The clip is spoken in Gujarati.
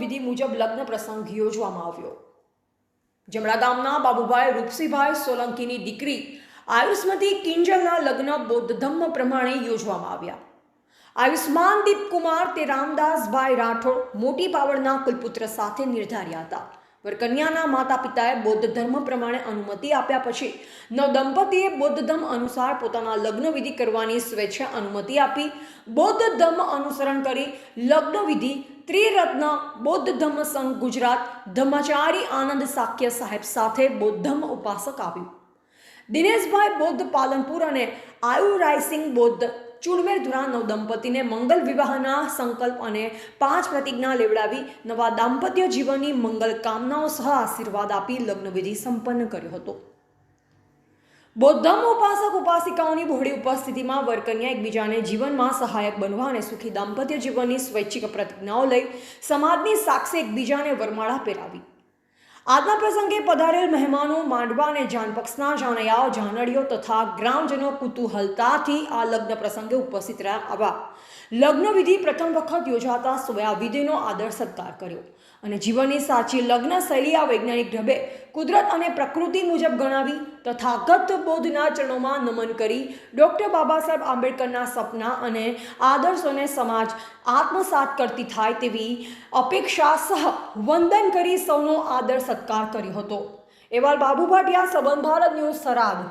વિધિ મુજબ લગ્ન પ્રસંગ યોજવામાં આવ્યો। જમણા ગામના બાબુભાઈ રૂપસીભાઈ સોલંકીની દીકરી આયુષ્મતી કિંજલના લગ્ન બૌદ્ધ ધર્મ પ્રમાણે યોજવામાં આવ્યા। આયુષ્માન દીપકુમાર તે રામદાસભાઈ રાઠોડ મોટી પાવડના કુલપુત્ર સાથે નિર્ધાર્યા હતા। વરકન્યાના માતા પિતાએ બૌદ્ધ ધર્મ પ્રમાણે અનુમતિ આપ્યા પછી નવદંપતીએ બૌદ્ધ ધર્મ અનુસાર પોતાના લગ્ન વિધિ કરવાની સ્વેચ્છા અનુમતિ આપી। બૌદ્ધ ધર્મ અનુસરણ કરી લગ્ન વિધિ ત્રિરત્ન બૌદ્ધ ધર્મ સંઘ ગુજરાત ધર્માચારી આનંદ સાક્ય સાહેબ સાથે બૌદ્ધ ધર્મ ઉપાસક આવ્યું। દિનેશભાઈ બૌદ્ધ પાલનપુર અને આયુ રાયસિંગ બૌદ્ધ ચુડમેર દ્વારા નવદંપતીને મંગલ વિવાહના સંકલ્પ અને 5 પ્રતિજ્ઞા લેવડાવી નવા દાંપત્ય જીવનની મંગલ કામનાઓ સહ આશીર્વાદ આપી લગ્ન વિધિ સંપન્ન કર્યો હતો। બૌદ્ધ ધર્મ ઉપાસક ઉપાસિકાઓની બહોળી ઉપસ્થિતિમાં વરકન્યા એકબીજાને જીવનમાં સહાયક બનવા અને સુખી દાંપત્ય જીવનની સ્વૈચ્છિક પ્રતિજ્ઞાઓ લઈ સમાજની સાક્ષી એકબીજાને વરમાળા પહેરાવી। આજના પ્રસંગે પધારેલ મહેમાનો માંડવા અને જાનપક્ષના જાનૈયાઓ જાનડીઓ તથા ગ્રામજનો કુતૂહલતાથી આ લગ્ન પ્રસંગે ઉપસ્થિત રહ્યા। આવા લગ્ન વિધિ પ્રથમ વખત યોજાતા સૌએ આ વિધિનો આદર સત્કાર કર્યો અને જીવનની સાચી લગ્ન શૈલી આ વૈજ્ઞાનિક ઢબે કુદરત અને પ્રકૃતિ મુજબ ગણાવી તથાગત બૌદ્ધના ચરણોમાં નમન કરી ડૉક્ટર બાબા સાહેબ આંબેડકરના સપના અને આદર્શોને સમાજ આત્મસાત કરતી થાય તેવી અપેક્ષા સહ વંદન કરી સૌનો આદર સત્કાર કર્યો હતો। એવા બાબુ ભાટિયા, સંબંધ ભારત ન્યૂઝ, થરાદ।